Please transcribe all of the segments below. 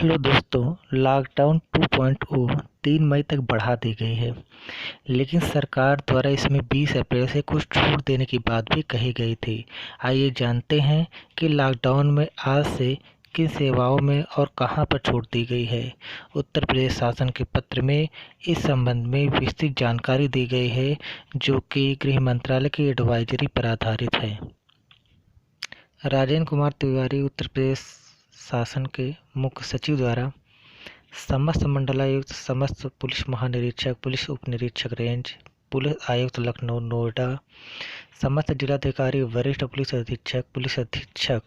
Hello दोस्तों, lockdown 2.0 3 मई तक बढ़ा दी गई है, लेकिन सरकार द्वारा इसमें 20 अप्रैल से कुछ छूट देने की बात भी कही गई थी। आइए जानते हैं कि लॉकडाउन में आज से किन सेवाओं में और कहां पर छूट दी गई है। उत्तर प्रदेश शासन के पत्र में इस संबंध में विस्तृत जानकारी दी गई है, जो कि गृह मंत्रालय की एडवाइजरी पर आधारित है। राजेंद्र कुमार तिवारी उत्तर प्रदेश शासन के मुख्य सचिव द्वारा समस्त मंडलायुक्त, समस्त पुलिस महानिरीक्षक, पुलिस उप निरीक्षक रेंज, पुलिस आयुक्त लखनऊ नोएडा, समस्त जिलाधिकारी, वरिष्ठ पुलिस अधीक्षक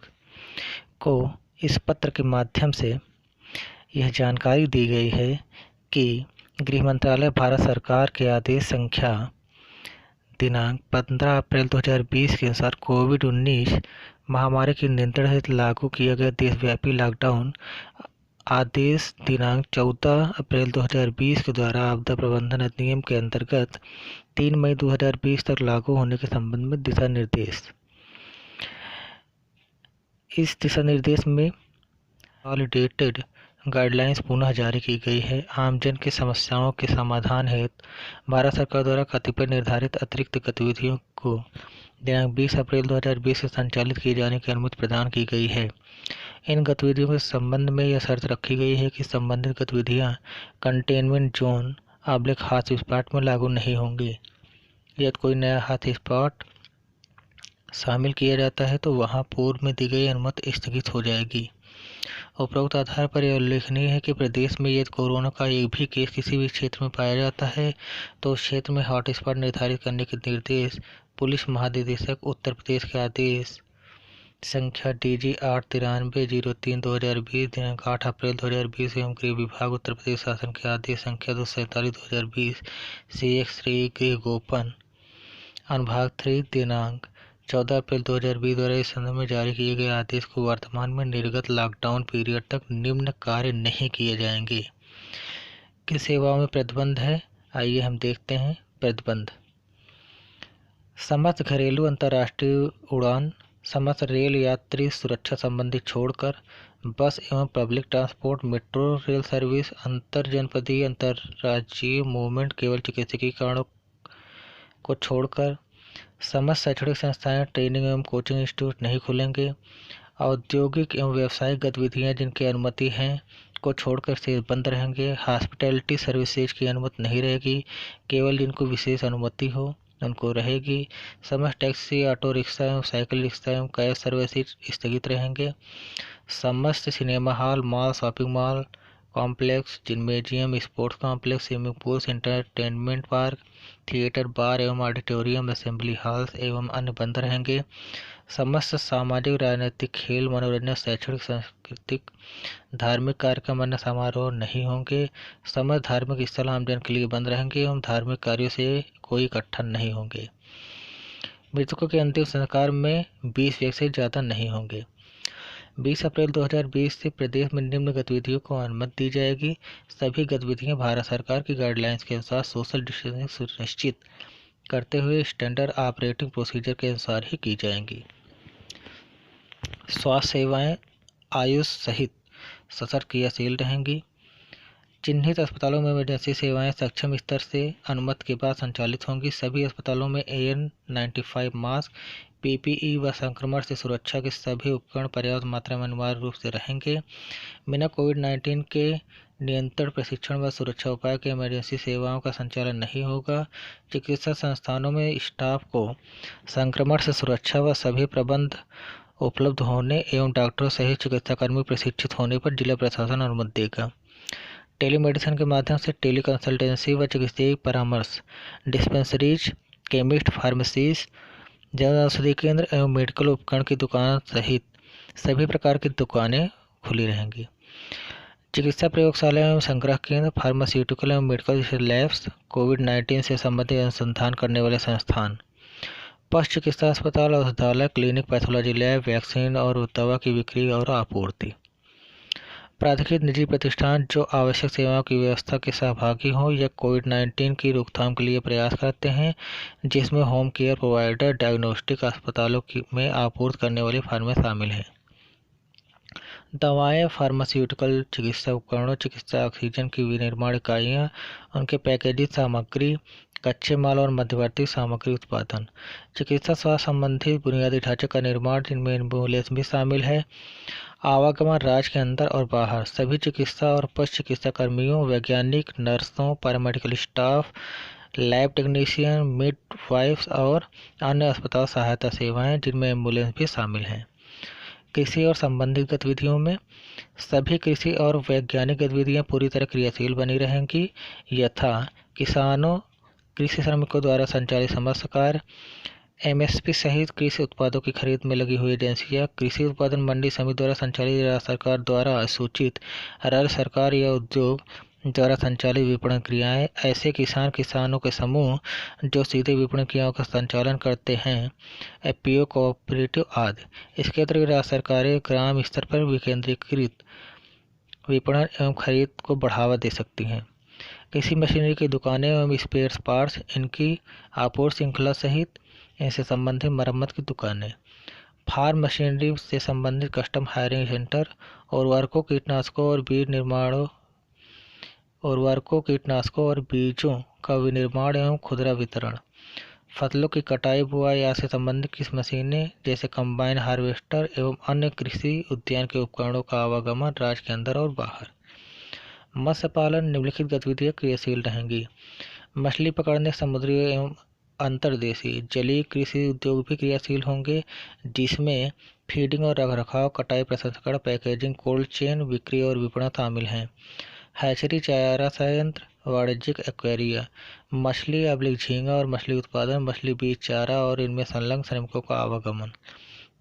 को इस पत्र के माध्यम से यह जानकारी दी गई है कि गृह मंत्रालय भारत सरकार के आदेश संख्या दिनांक 15 अप्रैल 2020 के अनुसार कोविड-19 महामारी के नियंत्रण हेतु लागू किया गया देशव्यापी लॉकडाउन आदेश दिनांक 14 अप्रैल 2020 के द्वारा आपदा प्रबंधन अधिनियम के अंतर्गत 3 मई 2020 तक लागू होने के संबंध में दिशा निर्देश। इस दिशा निर्देश में कंसोलिडेटेड गाइडलाइंस पुनः जारी की गई है। आमजन की समस्याओं के समाधान हेतु भारत सरकार द्वारा कतिपय निर्धारित अतिरिक्त गतिविधियों को दिनांक 20 अप्रैल 2020 से संचालित किए जाने की अनुमति प्रदान की गई है। इन गतिविधियों के संबंध में यह शर्त रखी गई है कि संबंधित गतिविधियां कंटेनमेंट जोन हॉटस्पॉट में लागू नहीं होंगी। यदि कोई नया हॉटस्पॉट शामिल किया जाता है तो वहां पूर्व में दी गई अनुमति स्थगित हो जाएगी। उपरोक्त आधार पर यह उल्लेखनीय है कि प्रदेश में यदि कोरोना का एक भी केस किसी भी क्षेत्र में पाया जाता है तो उस क्षेत्र में हॉटस्पॉट निर्धारित करने के निर्देश पुलिस महानिदेशक उत्तर प्रदेश के आदेश संख्या DG 893/03/2020 दिनांक 8 अप्रैल 2020 एवं गृह विभाग उत्तर प्रदेश शासन के आदेश संख्या 247/2020 CX श्री गृह गोपन अनुभाग 3 दिनांक 14 अप्रैल 2020 द्वारा इस संदर्भ में जारी किए गए आदेश को वर्तमान में निर्गत लॉकडाउन पीरियड तक निम्न कार्य नहीं किए जाएंगे। किस सेवाओं में प्रतिबंध है, आइए हम देखते हैं। प्रतिबंध: समस्त घरेलू अंतर्राष्ट्रीय उड़ान, समस्त रेल यात्री सुरक्षा संबंधी छोड़कर बस एवं public transport, metro rail service, अंतर जनपदीय अंतर्राज्यीय मूवमेंट केवल चिकित्सकीय कारणों को छोड़कर समस्त शैक्षणिक संस्थाएं, ट्रेनिंग एवं कोचिंग इंस्टीट्यूट नहीं खुलेंगे। औद्योगिक एवं व्यावसायिक गतिविधियां जिनकी अनुमति है को छोड़कर से बंद रहेंगे। हॉस्पिटैलिटी सर्विसेज की अनुमति नहीं रहेगी, केवल जिनको विशेष अनुमति हो उनको रहेगी। समस्त टैक्सी, ऑटो रिक्शा एवं साइकिल रिक्शा एवं कैब सर्विसेज स्थगित रहेंगे। समस्त cinema hall, mall, shopping mall complex, gymnasium, sports complex, swimming pools, entertainment park, theatre, bar एवं ऑडिटोरियम, असेंबली हॉल्स एवं अन्य बंद रहेंगे। समस्त सामाजिक, राजनीतिक, खेल, मनोरंजन, शैक्षणिक, सांस्कृतिक, धार्मिक कार्यक्रम, अन्य समारोह नहीं होंगे। समस्त धार्मिक स्थल आमजन के लिए बंद रहेंगे एवं धार्मिक कार्यों से कोई इकट्ठा नहीं होंगे। मृतकों के अंतिम संस्कार में 20 व्यक्ति से ज़्यादा नहीं होंगे। 20 अप्रैल 2020 से प्रदेश में निम्न गतिविधियों को अनुमति दी जाएगी। सभी गतिविधियां भारत सरकार की गाइडलाइंस के अनुसार सोशल डिस्टेंसिंग सुनिश्चित करते हुए स्टैंडर्ड ऑपरेटिंग प्रोसीजर के अनुसार ही की जाएंगी। स्वास्थ्य सेवाएं आयुष सहित सशर्त क्रियाशील रहेंगी। चिन्हित अस्पतालों में इमरजेंसी सेवाएं सक्षम स्तर से अनुमति के बाद संचालित होंगी। सभी अस्पतालों में AN95 मास्क, PPE व संक्रमण से सुरक्षा के सभी उपकरण पर्याप्त मात्रा में अनिवार्य रूप से रहेंगे। बिना कोविड-19 के नियंत्रण, प्रशिक्षण व सुरक्षा उपाय के इमरजेंसी सेवाओं का संचालन नहीं होगा। चिकित्सा संस्थानों में स्टाफ को संक्रमण से सुरक्षा व सभी प्रबंध उपलब्ध होने एवं डॉक्टरों सहित चिकित्साकर्मी प्रशिक्षित होने पर जिला प्रशासन अनुमति देगा। टेलीमेडिसिन के माध्यम से टेली कंसल्टेंसी व चिकित्सीय परामर्श, dispensaries, chemist, pharmacies, Jan Aushadhi केंद्र एवं मेडिकल उपकरण की दुकान सहित सभी प्रकार की दुकानें खुली रहेंगी। चिकित्सा प्रयोगशाला एवं संग्रह केंद्र, फार्मास्यूटिकल एवं मेडिकल लैब्स, कोविड-19 से संबंधित अनुसंधान करने वाले संस्थान, पशु चिकित्सा अस्पताल, औषधालय, क्लिनिक, पैथोलॉजी लैब, वैक्सीन और दवा की बिक्री और आपूर्ति। प्राधिकृत निजी प्रतिष्ठान जो आवश्यक सेवाओं की व्यवस्था के सहभागी हों या कोविड-19 की रोकथाम के लिए प्रयास करते हैं, जिसमें होम केयर प्रोवाइडर, डायग्नोस्टिक अस्पतालों में आपूर्ति करने वाली फर्में शामिल हैं। दवाएं, फार्मास्यूटिकल, चिकित्सा उपकरणों, चिकित्सा ऑक्सीजन की विनिर्माण इकाइयां, उनके पैकेजिंग सामग्री, कच्चे माल और मध्यवर्ती सामग्री उत्पादन, चिकित्सा स्वास्थ्य संबंधी बुनियादी ढांचे का निर्माण जिनमें एम्बुलेंस भी शामिल है, आवागमन राज्य के अंदर और बाहर, सभी चिकित्सा और पशु चिकित्सा कर्मियों, वैज्ञानिक, नर्सों, paramedical staff, lab technician, midwives और अन्य अस्पताल सहायता सेवाएं जिनमें एम्बुलेंस भी शामिल हैं। कृषि और संबंधित गतिविधियों में सभी कृषि और वैज्ञानिक गतिविधियां पूरी तरह क्रियाशील बनी रहेंगी, यथा किसानों, कृषि श्रमिकों द्वारा संचालित समस्त कार्य, एमएसपी सहित कृषि उत्पादों की खरीद में लगी हुई एजेंसियां, कृषि उत्पादन मंडी समिति द्वारा संचालित राज्य सरकार द्वारा सूचित राज्य सरकार या उद्योग द्वारा संचालित विपणन क्रियाएं, ऐसे किसानों के समूह जो सीधे विपणन क्रियाओं का संचालन करते हैं, एफपीओ, कोऑपरेटिव आदि। इसके अतिरिक्त राज्य सरकारें ग्राम स्तर पर विकेंद्रीकृत विपणन एवं खरीद को बढ़ावा दे सकती हैं। कृषि मशीनरी की दुकानें एवं स्पेयर पार्ट्स, इनकी आपूर्ति श्रृंखला सहित इनसे संबंधित मरम्मत की दुकानें, फार्म मशीनरी से संबंधित कस्टम हायरिंग सेंटर, उर्वरकों, कीटनाशकों और बीजों का विनिर्माण एवं खुदरा वितरण, फसलों की कटाई, बुआई आदि से संबंधित कृषि मशीनें जैसे कंबाइन, हार्वेस्टर एवं अन्य कृषि उद्यान के उपकरणों का आवागमन राज्य के अंदर और बाहर। मत्स्य पालन निम्नलिखित गतिविधियां क्रियाशील रहेंगी। मछली पकड़ने, समुद्री एवं अंतर्देशीय जलीय कृषि उद्योग भी क्रियाशील होंगे, जिसमें फीडिंग और रखरखाव, कटाई, प्रसंस्करण, पैकेजिंग, कोल्ड चेन, बिक्री और विपणन शामिल हैं। हैचरी, चारा संयंत्र, वाणिज्यिक एक्वेरिया, मछली झींगा और मछली उत्पादन, मछली बीज, चारा और इनमें संलग्न श्रमिकों का आवागमन।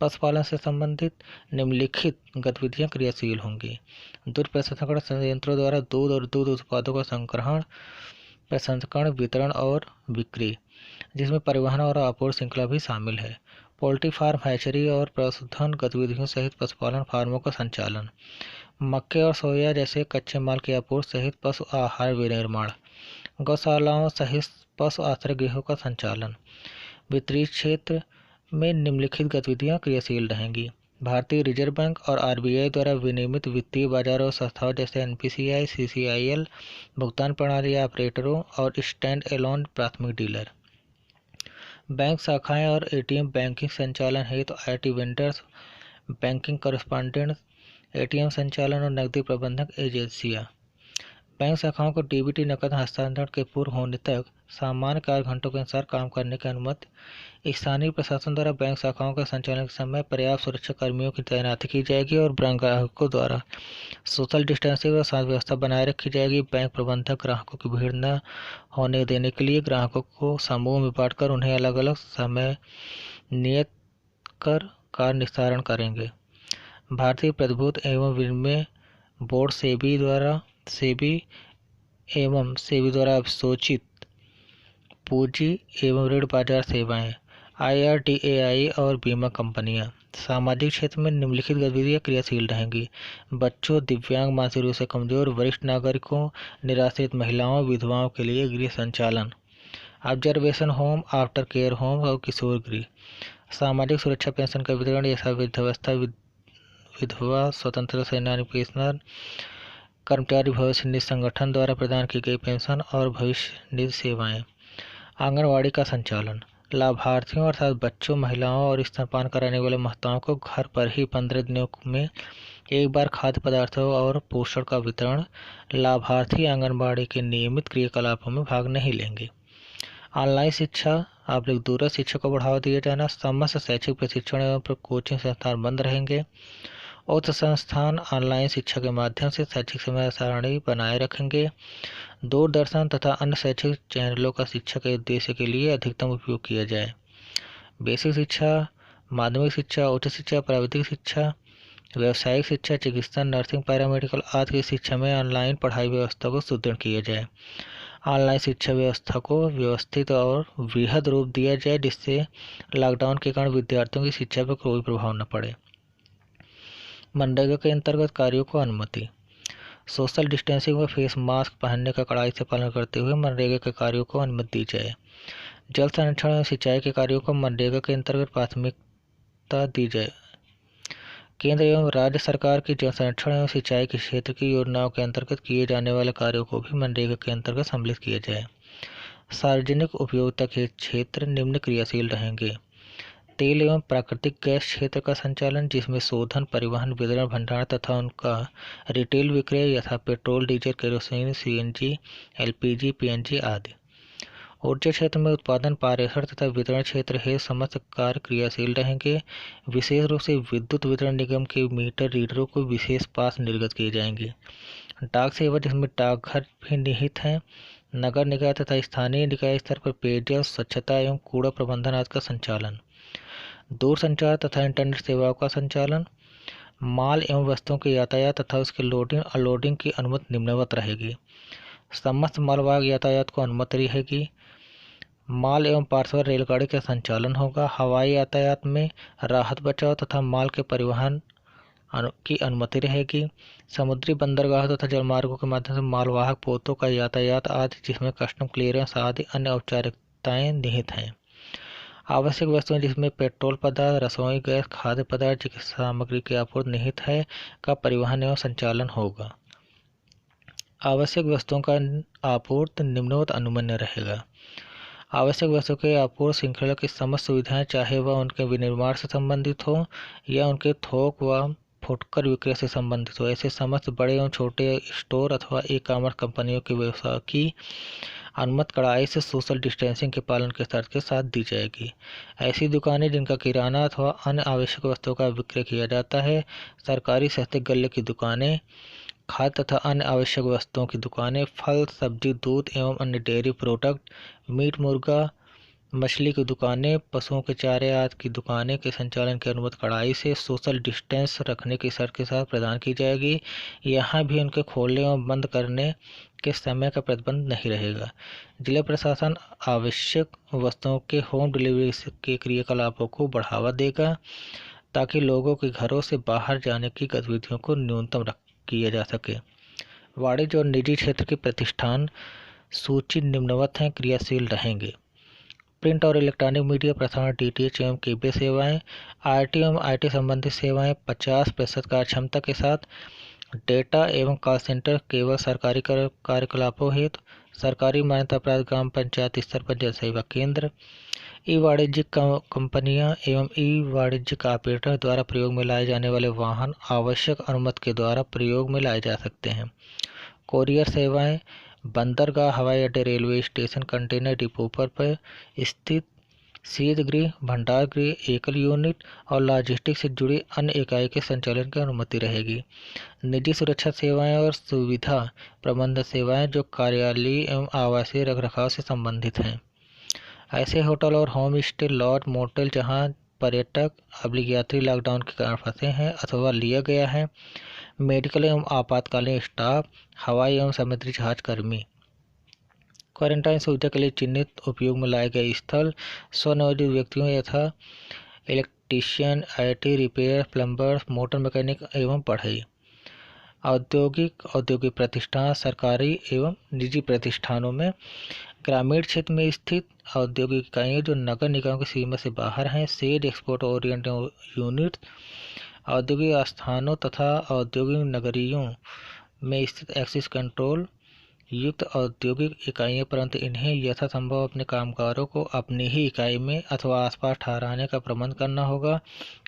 पशुपालन से संबंधित निम्नलिखित गतिविधियां क्रियाशील होंगी। दूध प्रसंस्करण संयंत्रों द्वारा दूध और दूध उत्पादों का संग्रहण, प्रसंस्करण, वितरण और बिक्री, जिसमें परिवहन और आपूर्ति श्रृंखला भी शामिल है। पोल्ट्री फार्म, हैचरी और पशुधन गतिविधियों सहित पशुपालन फार्मों का संचालन, मक्के और सोया जैसे कच्चे माल की आपूर्ति सहित पशु आहार विनिर्माण, गौशालाओं सहित पशु आश्रय गृहों का संचालन। वित्तीय क्षेत्र में निम्नलिखित गतिविधियां क्रियाशील रहेंगी। भारतीय रिजर्व बैंक और आरबीआई द्वारा विनियमित वित्तीय बाजारों और संस्थाओं जैसे एनपीसीआई, सीसीआईएल, भुगतान प्रणाली ऑपरेटरों और स्टैंड एलोन प्राथमिक डीलर। बैंक शाखाएं और एटीएम बैंकिंग संचालन हेतु IT vendors, banking correspondent, ATM संचालन और नकदी प्रबंधक एजेंसियां। बैंक शाखाओं को डीबीटी नकद हस्तांतरण के पूर्व होने तक सामान्य कार्य घंटों के अनुसार काम करने की अनुमति। स्थानीय प्रशासन द्वारा बैंक शाखाओं के संचालन के समय पर्याप्त सुरक्षा कर्मियों की तैनाती की जाएगी और ग्राहकों द्वारा सोशल डिस्टेंसिंग और शांति व्यवस्था बनाए रखी जाएगी। बैंक प्रबंधक ग्राहकों की भीड़ न होने देने के लिए ग्राहकों को समूह में बांटकर उन्हें अलग अलग समय नियत कर कार्य निस्तारण करेंगे। भारतीय प्रतिभूति एवं विनिमय बोर्ड सेबी द्वारा अवशोचित पूंजी एवं ऋण बाजार सेवाएं, आईआरडीएआई और बीमा कंपनियां। सामाजिक क्षेत्र में निम्नलिखित गतिविधियां क्रियाशील रहेंगी। बच्चों, दिव्यांग, मानसिक रूप से कमजोर, वरिष्ठ नागरिकों, निराश्रित महिलाओं, विधवाओं के लिए गृह संचालन, observation home, after care home और किशोर गृह। सामाजिक सुरक्षा पेंशन का वितरण जैसा वृद्धावस्था, विधवा, स्वतंत्रता सेनानी पेंशन, कर्मचारी भविष्य निधि संगठन द्वारा प्रदान की गई पेंशन और भविष्य निधि सेवाएं। आंगनवाड़ी का संचालन, लाभार्थियों अर्थात बच्चों, महिलाओं और स्तनपान कराने वाले माताओं को घर पर ही 15 दिनों में एक बार खाद्य पदार्थों और पोषण का वितरण। लाभार्थी आंगनबाड़ी के नियमित क्रियाकलापों में भाग नहीं लेंगे। ऑनलाइन शिक्षा दूरस्थ शिक्षा को बढ़ावा दिया जाना। समस्त शैक्षिक प्रशिक्षण एवं कोचिंग संस्थान बंद रहेंगे। उक्त संस्थान ऑनलाइन शिक्षा के माध्यम से शैक्षिक समय सारणी बनाए रखेंगे। दूरदर्शन तथा अन्य शैक्षिक चैनलों का शिक्षा के उद्देश्य के लिए अधिकतम उपयोग किया जाए। बेसिक शिक्षा, माध्यमिक शिक्षा, उच्च शिक्षा, प्राविधिक शिक्षा, व्यावसायिक शिक्षा, चिकित्सा, नर्सिंग, पैरामेडिकल आदि की शिक्षा में ऑनलाइन पढ़ाई व्यवस्था को सुदृढ़ किया जाए। ऑनलाइन शिक्षा व्यवस्था को व्यवस्थित और वृहद रूप दिया जाए जिससे लॉकडाउन के कारण विद्यार्थियों की शिक्षा पर कोई प्रभाव न पड़े। मनरेगा के अंतर्गत कार्यों को अनुमति। सोशल डिस्टेंसिंग व फेस मास्क पहनने का कड़ाई से पालन करते हुए मनरेगा के कार्यों को अनुमति दी जाए। जल संरक्षण एवं सिंचाई के कार्यों को मनरेगा के अंतर्गत प्राथमिकता दी जाए। केंद्र एवं राज्य सरकार की जल संरक्षण एवं सिंचाई के क्षेत्र की योजनाओं के अंतर्गत किए जाने वाले कार्यों को भी मनरेगा के अंतर्गत सम्मिलित किया जाए। सार्वजनिक उपयोगिता के क्षेत्र निम्न क्रियाशील रहेंगे। तेल एवं प्राकृतिक गैस क्षेत्र का संचालन, जिसमें शोधन, परिवहन, वितरण, भंडारण तथा उनका रिटेल विक्रय यथा petrol, diesel, kerosene, CNG, LPG, PNG आदि। ऊर्जा क्षेत्र में उत्पादन, पारेषण तथा वितरण क्षेत्र है समस्त कार्य क्रियाशील रहेंगे। विशेष रूप से विद्युत वितरण निगम के मीटर रीडरों को विशेष पास निर्गत किए जाएंगे। डाक सेवा, जिसमें डाकघर भी निहित हैं। नगर निकाय तथा स्थानीय निकाय स्तर पर पेयजल, स्वच्छता एवं कूड़ा प्रबंधन आदि का संचालन। दूरसंचार तथा इंटरनेट सेवाओं का संचालन। माल एवं वस्तुओं के यातायात तथा उसके लोडिंग अनलोडिंग की अनुमति निम्नवत रहेगी। समस्त मालवाहक यातायात को अनुमति रहेगी। माल एवं पार्सल रेलगाड़ी का संचालन होगा। हवाई यातायात में राहत बचाव तथा माल के परिवहन की अनुमति रहेगी। समुद्री बंदरगाह तथा जलमार्गों के माध्यम से मालवाहक पोतों का यातायात आदि, जिसमें कस्टम क्लियरेंस आदि अन्य औपचारिकताएं निहित हैं। आवश्यक वस्तुएं, जिसमें पेट्रोल पदार्थ, रसोई गैस, खाद्य पदार्थ, चिकित्सा सामग्री की आपूर्ति निहित है, का परिवहन एवं संचालन होगा। आवश्यक वस्तुओं का आपूर्ति निम्नवत अनुमन्य रहेगा। आवश्यक वस्तुओं के आपूर्ति श्रृंखला की समस्त सुविधाएं, चाहे वह उनके विनिर्माण से संबंधित हो या उनके थोक व फुटकर विक्रय से संबंधित हो, ऐसे समस्त बड़े एवं छोटे स्टोर अथवा ई कॉमर्स कंपनियों के व्यवसाय की अनुमति कड़ाई से सोशल डिस्टेंसिंग के पालन के शर्त के साथ दी जाएगी। ऐसी दुकानें जिनका किराना अथवा अन्य आवश्यक वस्तुओं का विक्रय किया जाता है, सरकारी सस्ते गल्ले की दुकानें, खाद्य तथा अन्य आवश्यक वस्तुओं की दुकानें, फल, सब्जी, दूध एवं अन्य डेयरी प्रोडक्ट, मीट, मुर्गा, मछली की दुकानें, पशुओं के चारे आदि की दुकानें के संचालन की अनुमति कड़ाई से सोशल डिस्टेंस रखने की शर्त के साथ प्रदान की जाएगी। यहाँ भी उनके खोलने एवं बंद करने के समय का प्रतिबंध नहीं रहेगा। जिला प्रशासन आवश्यक वस्तुओं के होम डिलीवरी के क्रियाकलापों को बढ़ावा देगा, ताकि लोगों के घरों से बाहर जाने की गतिविधियों को न्यूनतम किया जा सके। वाणिज्य और निजी क्षेत्र के प्रतिष्ठान सूची निम्नवत हैं, क्रियाशील रहेंगे। प्रिंट और इलेक्ट्रॉनिक मीडिया प्रसारण, डीटीएच एवं केबल सेवाएं, आईटी एवं आईटी संबंधित सेवाएं 50% कार्यक्षमता के साथ। डेटा एवं कॉल सेंटर केवल सरकारी कार्यकलापों हेतु। सरकारी मान्यता प्राप्त ग्राम पंचायत स्तर पर जन सेवा केंद्र। ई वाणिज्यिक कंपनियां एवं ई वाणिज्यिक ऑपरेटर द्वारा प्रयोग में लाए जाने वाले वाहन आवश्यक अनुमति के द्वारा प्रयोग में लाए जा सकते हैं। कोरियर सेवाएं, बंदरगाह, हवाई अड्डे, रेलवे स्टेशन, कंटेनर डिपो पर स्थित शीतगृह, भंडार गृह, एकल यूनिट और लॉजिस्टिक से जुड़ी अन्य इकाई के संचालन की अनुमति रहेगी। निजी सुरक्षा सेवाएं और सुविधा प्रबंधन सेवाएं, जो कार्यालयीय एवं आवासीय रखरखाव से संबंधित हैं। ऐसे होटल और होम स्टे, लॉज, मोटेल जहां पर्यटक यात्री लॉकडाउन के कारण फंसे हैं अथवा लिया गया है। मेडिकल एवं आपातकालीन स्टाफ, हवाई एवं समुद्री जहाज कर्मी। क्वारंटाइन सुविधा के लिए चिन्हित उपयोग में लाए गए स्थल, स्वनियोजित व्यक्तियों यथा electrician, IT, repair, plumber, motor mechanic एवं पढ़ाई। औद्योगिक प्रतिष्ठान, सरकारी एवं निजी प्रतिष्ठानों में। ग्रामीण क्षेत्र में स्थित औद्योगिक इकाइयाँ जो नगर निगम की सीमा से बाहर हैं, सेड एक्सपोर्ट ओरिएंटेड यूनिट। औद्योगिक आस्थानों तथा औद्योगिक नगरियों में स्थित एक्सेस कंट्रोल युक्त औद्योगिक इकाइयाँ, परंतु इन्हें यथासंभव अपने कामगारों को अपनी ही इकाई में अथवा आसपास ठहराने का प्रबंध करना होगा।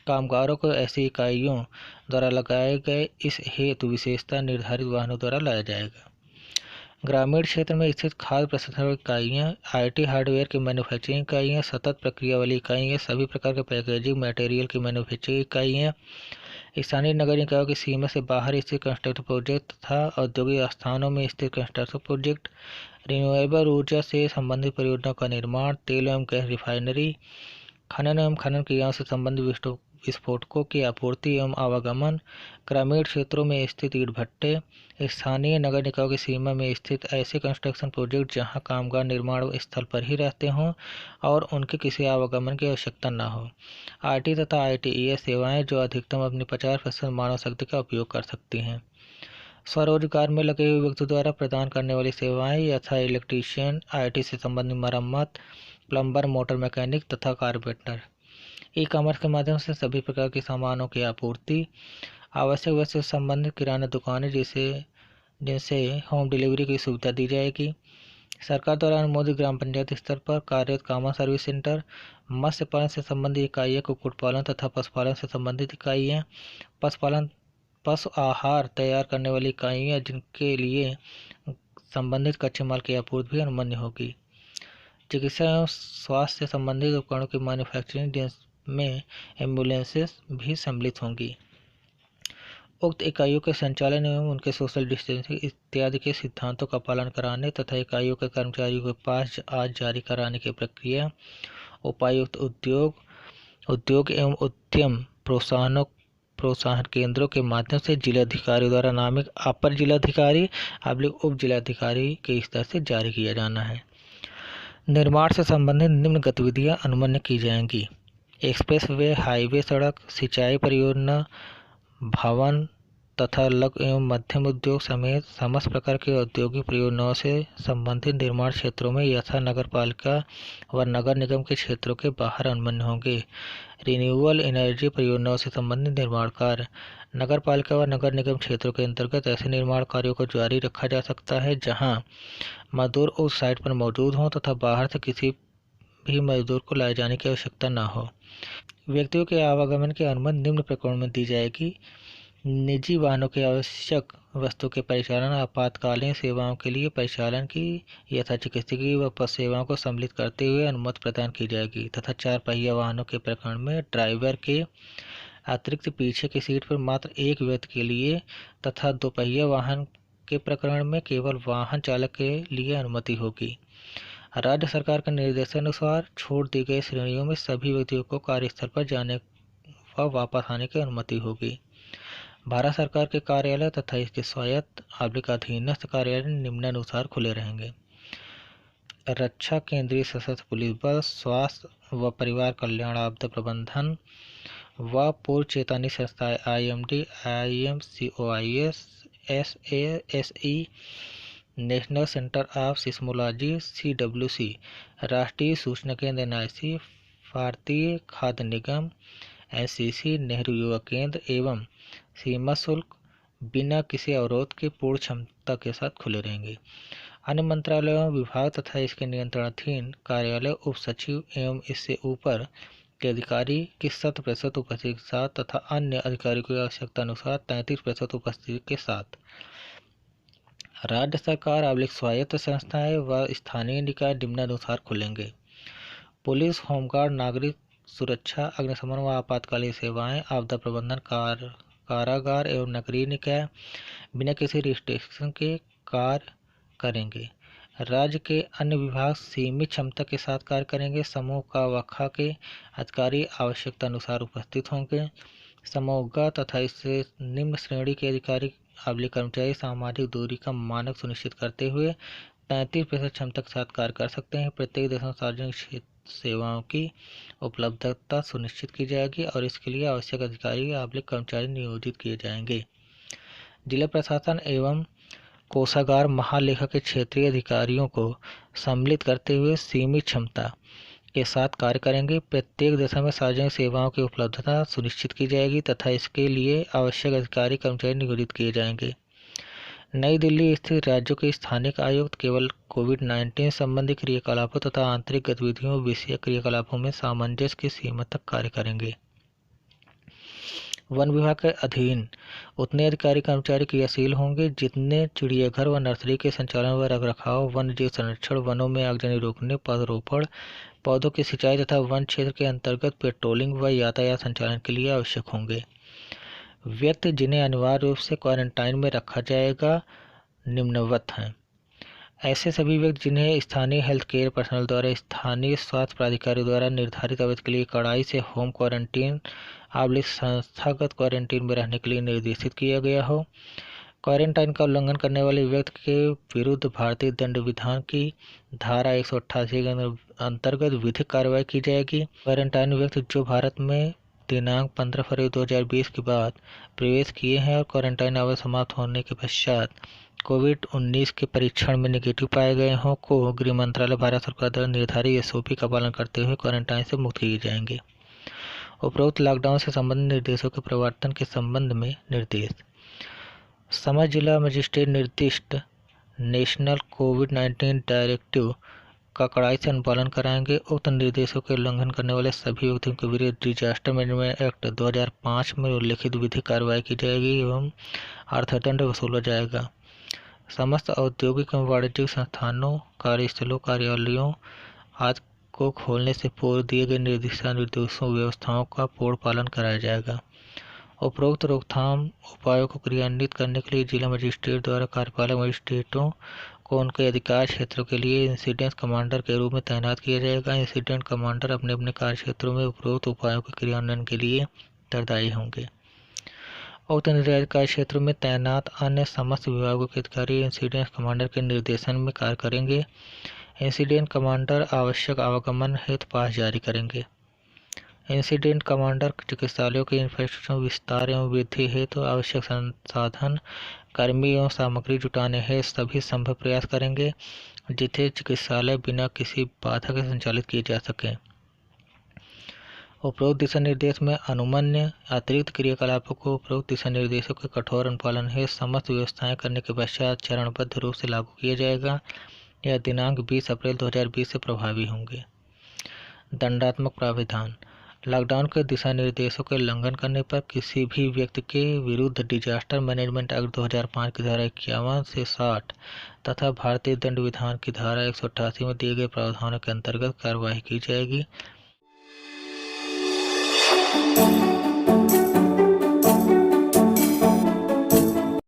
कामगारों को ऐसी इकाइयों द्वारा लगाए गए इस हेतु विशेषता निर्धारित वाहनों द्वारा लाया जाएगा। ग्रामीण क्षेत्र में स्थित खाद्य प्रसंस्करण इकाइयाँ, आईटी हार्डवेयर की मैन्युफैक्चरिंग इकाइयाँ, सतत प्रक्रिया वाली इकाइयाँ, सभी प्रकार के पैकेजिंग मटेरियल की मैन्युफैक्चरिंग इकाइयाँ, स्थानीय नगर निकायों की सीमा से बाहर स्थित कंस्ट्रक्शन प्रोजेक्ट तथा औद्योगिक स्थानों में स्थित कंस्ट्रक्शन प्रोजेक्ट। रिन्यूएबल ऊर्जा से संबंधित परियोजनाओं का निर्माण, तेल एवं गैस रिफाइनरी, खनन एवं खनन क्रियाओं से संबंधित विस्फोटकों की आपूर्ति एवं आवागमन। ग्रामीण क्षेत्रों में स्थित ईंट भट्टे। स्थानीय नगर निकायों की सीमा में स्थित ऐसे कंस्ट्रक्शन प्रोजेक्ट जहां कामगार निर्माण स्थल पर ही रहते हों और उनके किसी आवागमन की आवश्यकता न हो। आईटी तथा आईटीईएस सेवाएं, जो अधिकतम अपनी 50% मानव शक्ति का उपयोग कर सकती हैं। स्वरोजगार में लगे हुए व्यक्ति द्वारा प्रदान करने वाली सेवाएं यथा इलेक्ट्रीशियन, आईटी से संबंधित मरम्मत, प्लम्बर, मोटर मैकेनिक तथा कारपेंटर। ई कॉमर्स के माध्यम से सभी प्रकार के सामानों की आपूर्ति, आवश्यक वस्तु से संबंधित किराना दुकानें जिनसे होम डिलीवरी की सुविधा दी जाएगी। सरकार द्वारा अनुमोदित ग्राम पंचायत स्तर पर कार्यरत कॉमन सर्विस सेंटर, मत्स्य पालन से संबंधित इकाइयाँ, कुक्कुट पालन तथा पशुपालन से संबंधित इकाइयाँ, पशु आहार तैयार करने वाली इकाइयाँ जिनके लिए संबंधित कच्चे माल की आपूर्ति भी अनुमन्य होगी। चिकित्सा एवं स्वास्थ्य से संबंधित उपकरणों की मैन्युफैक्चरिंग जिनमें एम्बुलेंसेस भी सम्मिलित होंगी। उक्त इकाइयों के संचालन एवं उनके सोशल डिस्टेंसिंग इत्यादि के सिद्धांतों का पालन कराने तथा इकाइयों के कर्मचारियों के पास आज जारी कराने की प्रक्रिया उपायुक्त उद्योग एवं उद्यम प्रोत्साहन केंद्रों के माध्यम से जिलाधिकारी द्वारा नामित अपर जिलाधिकारी उप जिलाधिकारी के स्तर से जारी किया जाना है। निर्माण से संबंधित निम्न गतिविधियां अनुमन्य की जाएंगी: एक्सप्रेस वे, हाईवे, सड़क, सिंचाई परियोजना, भवन तथा लघु एवं मध्यम उद्योग समेत समस्त प्रकार की औद्योगिक परियोजनाओं से संबंधित निर्माण क्षेत्रों में यथा नगर पालिका व नगर निगम के क्षेत्रों के बाहर अनुमन्य होंगे। रिन्यूएबल एनर्जी परियोजनाओं से संबंधित निर्माण कार्य नगर पालिका व नगर निगम क्षेत्रों के अंतर्गत ऐसे निर्माण कार्यों को जारी रखा जा सकता है जहां मजदूर उस साइट पर मौजूद हों तथा बाहर से किसी भी मजदूर को लाए जाने की आवश्यकता न हो। व्यक्तियों के आवागमन की अनुमति निम्न प्रकरणों में दी जाएगी: निजी वाहनों के आवश्यक वस्तु के परिचालन, आपातकालीन सेवाओं के लिए परिचालन की यथा चिकित्सकीय व पशु सेवाओं को सम्मिलित करते हुए अनुमति प्रदान की जाएगी तथा 4 पहिया वाहनों के प्रकरण में ड्राइवर के अतिरिक्त पीछे की सीट पर मात्र एक व्यक्ति के लिए तथा 2 पहिया वाहन के प्रकरण में केवल वाहन चालक के लिए अनुमति होगी। राज्य सरकार के निर्देशानुसार छूट दी गई श्रेणियों में सभी व्यक्तियों को कार्यस्थल पर जाने व वापस आने की अनुमति होगी। भारत सरकार के कार्यालय तथा इसके स्वायत्त अधीनस्थ कार्यालय निम्नानुसार खुले रहेंगे: रक्षा, केंद्रीय सशस्त्र पुलिस बल, स्वास्थ्य व परिवार कल्याण, आपदा प्रबंधन व पूर्व चेतावनी संस्थाएं IMD, IMCOIS, SASE, national centre of seismology CWC, राष्ट्रीय सूचना केंद्र NIC, भारतीय खाद्य निगम NCC, नेहरू युवा केंद्र एवं सीमा शुल्क बिना किसी अवरोध के पूर्ण क्षमता के साथ खुले रहेंगे। अन्य मंत्रालयों, विभाग तथा इसके नियंत्रणाधीन कार्यालय, उप सचिव एवं इससे ऊपर के अधिकारी की 100% उपस्थिति के साथ तथा अन्य अधिकारियों की आवश्यकता अनुसार 33% उपस्थिति के साथ राज्य सरकार स्वायत्त संस्थाएं व स्थानीय निकाय निम्नानुसार खुलेंगे: पुलिस, होमगार्ड, नागरिक सुरक्षा, अग्निशमन व आपातकालीन सेवाएं, आपदा प्रबंधन, कारागार एवं नगरीय निकाय बिना किसी रिस्ट्रिक्शन के कार्य करेंगे। राज्य के अन्य विभाग सीमित क्षमता के साथ कार्य करेंगे। समूह का वखा के अधिकारी आवश्यकता अनुसार उपस्थित होंगे। समूह तथा इससे निम्न श्रेणी के अधिकारी कर्मचारी सामाजिक दूरी का मानक सुनिश्चित करते हुए 33% क्षमता के साथ कार्य कर सकते हैं। प्रत्येक देश में सार्वजनिक क्षेत्र सेवाओं की उपलब्धता सुनिश्चित की जाएगी और इसके लिए आवश्यक अधिकारी कर्मचारी नियोजित किए जाएंगे। जिला प्रशासन एवं कोषागार महालेखा के क्षेत्रीय अधिकारियों को सम्मिलित करते हुए सीमित क्षमता के साथ कार्य करेंगे। प्रत्येक दिशा में सार्वजनिक सेवाओं की उपलब्धता सुनिश्चित की जाएगी तथा इसके लिए आवश्यक अधिकारी कर्मचारी नियोजित किए जाएंगे। नई दिल्ली स्थित राज्यों के स्थानिक आयुक्त केवल कोविड-19 संबंधी क्रियाकलापों तथा आंतरिक गतिविधियों विषयक क्रियाकलापों में सामंजस्य की सीमा तक कार्य करेंगे। वन विभाग के अधीन उतने अधिकारी कर्मचारी क्रियाशील होंगे जितने चिड़ियाघर व नर्सरी के संचालन व रखरखाव, वन्य जीव संरक्षण, वनों में आगजनी रोकने, पौधरोपण, पौधों की सिंचाई तथा वन क्षेत्र के अंतर्गत पेट्रोलिंग व यातायात संचालन के लिए आवश्यक होंगे। व्यक्ति जिन्हें अनिवार्य रूप से क्वारंटाइन में रखा जाएगा निम्नवत हैं: ऐसे सभी व्यक्ति जिन्हें स्थानीय हेल्थ केयर पर्सनल द्वारा स्थानीय स्वास्थ्य प्राधिकारी द्वारा निर्धारित अवधि के लिए कड़ाई से होम क्वारंटीन संस्थागत क्वारंटीन में रहने के लिए निर्देशित किया गया हो। क्वारंटाइन का उल्लंघन करने वाले व्यक्ति के विरुद्ध भारतीय दंड विधान की धारा 188 के अंतर्गत विधिक कार्रवाई की जाएगी। क्वारंटाइन व्यक्ति जो भारत में दिनांक 15 फरवरी 2020 के बाद प्रवेश किए हैं और क्वारंटाइन अवधि समाप्त होने के पश्चात कोविड-19 के परीक्षण में नेगेटिव पाए गए हों को गृह मंत्रालय भारत सरकार द्वारा निर्धारित SOP का पालन करते हुए क्वारंटाइन से मुक्त किए जाएंगे। उपरोक्त लॉकडाउन से संबंधित निर्देशों के प्रवर्तन के संबंध में निर्देश। समस्त जिला मजिस्ट्रेट निर्दिष्ट नेशनल कोविड-19 डायरेक्टिव का कड़ाई से अनुपालन कराएंगे। उक्त निर्देशों के उल्लंघन करने वाले सभी व्यक्तियों के विरुद्ध डिजास्टर मैनेजमेंट एक्ट 2005 में उल्लिखित विधिक कार्रवाई की जाएगी एवं अर्थदंड वसूला जाएगा। समस्त औद्योगिक एवं वाणिज्यिक संस्थानों, कार्यस्थलों, कार्यालयों आदि को खोलने से पूर्व दिए गए दिशा निर्देशों व्यवस्थाओं का पूर्ण पालन कराया जाएगा। उपरोक्त रोकथाम उपायों को क्रियान्वित करने के लिए जिला मजिस्ट्रेट द्वारा कार्यपालक मजिस्ट्रेटों को उनके अधिकार क्षेत्रों के लिए इंसिडेंट कमांडर के रूप में तैनात किया जाएगा। इंसिडेंट कमांडर अपने अपने कार्य क्षेत्रों में उपरोक्त उपायों के क्रियान्वयन के लिए उत्तरदायी होंगे। उक्त निर्धारित कार्य क्षेत्रों में तैनात अन्य समस्त विभागों के अधिकारी इंसिडेंट कमांडर के निर्देशन में कार्य करेंगे। इंसिडेंट कमांडर आवश्यक आवागमन हेतु पास जारी करेंगे। इंसिडेंट कमांडर चिकित्सालयों के इंफ्रास्ट्रक्चर विस्तार एवं वृद्धि हेतु आवश्यक संसाधन, कर्मी एवं सामग्री जुटाने हेतु सभी संभव प्रयास करेंगे जिससे चिकित्सालय बिना किसी बाधा के संचालित किए जा सके। उपरोक्त दिशा निर्देश में अनुमन्य अतिरिक्त क्रियाकलापों को उपरोक्त दिशा निर्देशों के कठोर अनुपालन हेतु समस्त व्यवस्थाएं करने के पश्चात चरणबद्ध रूप से लागू किया जाएगा। यह दिनांक 20 अप्रैल 2020 से प्रभावी होंगे। दंडात्मक प्राविधान। लॉकडाउन के दिशा निर्देशों के उल्लंघन करने पर किसी भी व्यक्ति के विरुद्ध डिजास्टर मैनेजमेंट एक्ट 2005 की धारा 51 से 60 तथा भारतीय दंड विधान की धारा 188 में दिए गए प्रावधानों के अंतर्गत कार्रवाई की जाएगी।